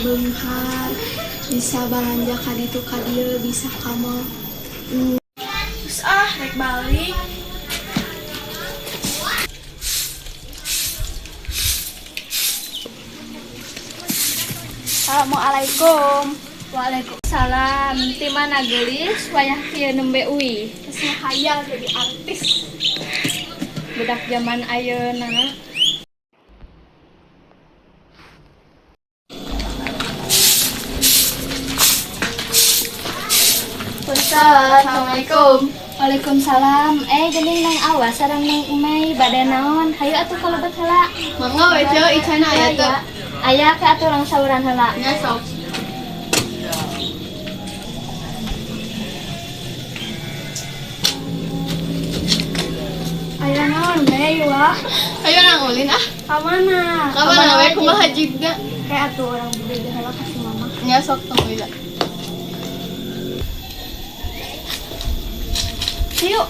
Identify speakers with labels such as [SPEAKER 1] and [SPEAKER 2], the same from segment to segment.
[SPEAKER 1] beunghar, bisa balanja ka ditu ka dieu, bisa ka mall. Terus rek balik. Assalamualaikum.
[SPEAKER 2] Waalaikumsalam. Ti mana geulis wayah kieu nembe uwi?
[SPEAKER 1] Saya hayal jadi artis.
[SPEAKER 2] Budak zaman ayeuna.
[SPEAKER 1] Assalamualaikum.
[SPEAKER 2] Waalaikumsalam. Geuning nang awas sareng nang umay bade naon? Hayu atuh kalebet heula.
[SPEAKER 1] Mangga we teu icana aya teu.
[SPEAKER 2] Aya ka atuh urang sauran heula.
[SPEAKER 1] Nya sok. Aya naon we wah? Ayo nang ulin ah. Ka mana? Ka mana we kumaha jigna?
[SPEAKER 2] Kayak atuh urang bede heula ka si mama.
[SPEAKER 1] Nya sok tong heula.
[SPEAKER 2] Yuk.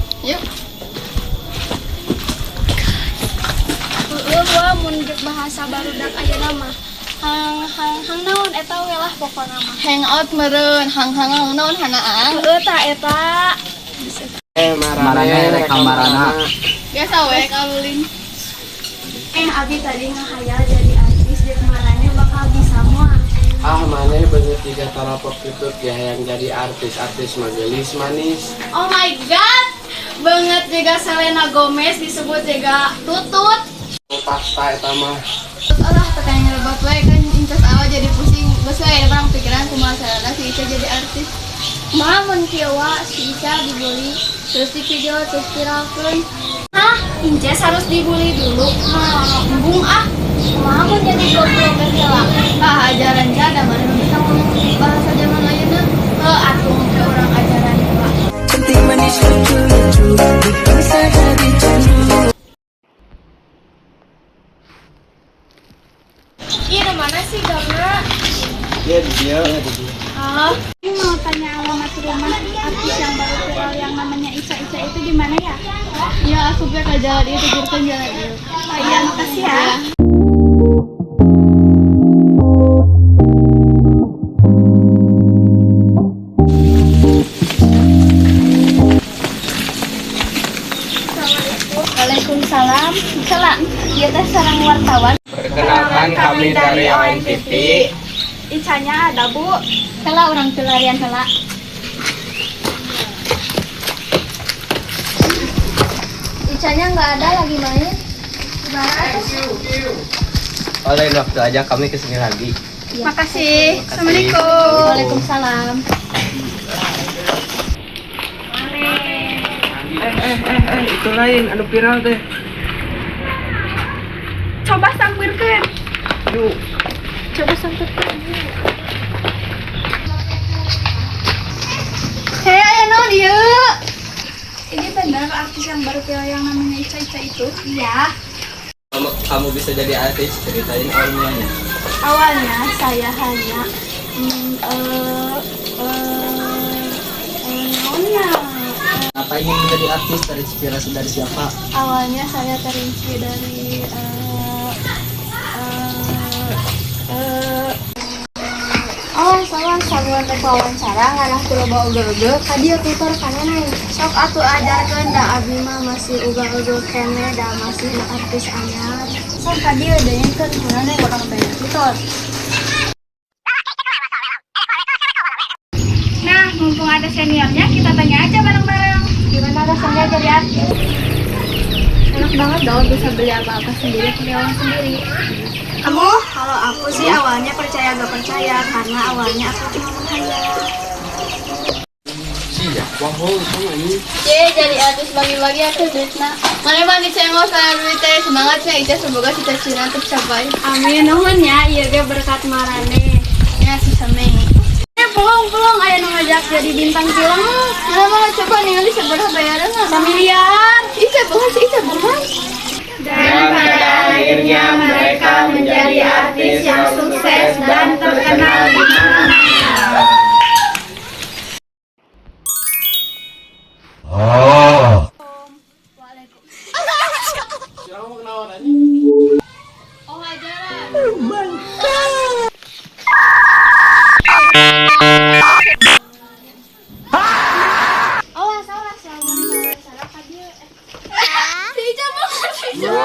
[SPEAKER 1] Wah mun jek bahasa barudak ayeuna mah. Hang naon eta we lah pokona mah. Hangout meureun, hang naon hanaang.
[SPEAKER 2] Heueuh ta eta.
[SPEAKER 3] Marane rek kamarana.
[SPEAKER 1] Biasa we kalulin.
[SPEAKER 2] Abi tadi ngahayal jadi artis jeung marane bakal bisa moal.
[SPEAKER 3] Maneh bener tiga tarapok itu ya yang jadi artis magelis manis.
[SPEAKER 1] Oh my god. Banget juga Selena Gomez disebut juga tutut.
[SPEAKER 3] Pasta eta mah.
[SPEAKER 1] Alah tetanya nyerebat we kan incas awal jadi pusing. Geus we ada orang pikiran kumaha Selena si Ica jadi artis. Mah mun kieu si Ica dibully terus di video terus viralkeun. Inces harus dibully dulu. Embung kumaha mun jadi goblok heula. Ajaran jada mana bisa ngomong bahasa zaman ayeuna. Atuh ke orang ajaran heula.
[SPEAKER 4] Cantik manis lucu-lucu, bikin saya jadi candu.
[SPEAKER 1] Iya, mana sih Gamra?
[SPEAKER 3] Dia di dia.
[SPEAKER 2] Ini mau tanya alamat rumah artis yang baru viral yang namanya Ica itu di mana ya?
[SPEAKER 1] Iya, aku ke jalan itu, jurusan jalan itu.
[SPEAKER 2] Oh iya, makasih ya. Waalaikumsalam. Salah, dia teh sareng wartawan.
[SPEAKER 3] Perkenalkan kami dari ONTV.
[SPEAKER 2] Icanya ada bu. Heula orang pelarian heula. Icanya nggak ada lagi main.
[SPEAKER 3] Oleh waktu aja kami kesini lagi.
[SPEAKER 2] Ya.
[SPEAKER 1] Makasih.
[SPEAKER 3] Assalamualaikum.
[SPEAKER 2] Waalaikumsalam.
[SPEAKER 3] Itu lain, anu viral teh.
[SPEAKER 1] Coba sampeurkeun.
[SPEAKER 3] Yuk.
[SPEAKER 2] Coba sampeurkeun.
[SPEAKER 1] Hei, aya naon ieu?
[SPEAKER 2] Ini benar artis yang baru viral yang namanya Ica itu? Iya.
[SPEAKER 3] Kamu bisa jadi artis, ceritain awalnya.
[SPEAKER 2] Awalnya saya hanya
[SPEAKER 3] Apa ingin menjadi artis, terinspirasi dari siapa?
[SPEAKER 2] awalnya saya terinspirasi dari saluran teh wawancara ngarah ku loba uga-uga ka dieu tutor kanana sok atuh ajarkeun da abi mah masih uga-uga kene da masih artis anyar sok ka dieu deungkeun urang bakal bayar tutor.
[SPEAKER 1] Nah, mumpung ada seniornya, kita tanya aja bareng-bareng.
[SPEAKER 2] Gimana rasanya jadi artis?
[SPEAKER 1] Enak banget dong bisa beli apa-apa sendiri, punya uang sendiri.
[SPEAKER 2] Kamu? Kalau aku sih awalnya percaya gak percaya karena awalnya aku cuma menghayal.
[SPEAKER 3] Iya, wahol sama ini.
[SPEAKER 1] Jadi artis bagi-bagi atuh duitna. Mana mah dicengos kana duit teh semangatnya Ica semoga cita-cita tercapai.
[SPEAKER 2] Amin nuhun ya, ieu ge berkat marane.
[SPEAKER 1] Ya si Sameng.
[SPEAKER 2] Pelong aya nu ngajak jadi bintang film.
[SPEAKER 1] Mana mah coba ningali seberapa bayaran mah.
[SPEAKER 2] 1 miliar.
[SPEAKER 1] Ica bukan.
[SPEAKER 4] Dan pada akhirnya mereka menjadi artis yang sukses dan terkenal di mana-mana.
[SPEAKER 1] Oh, ajaran. Assalamualaikum.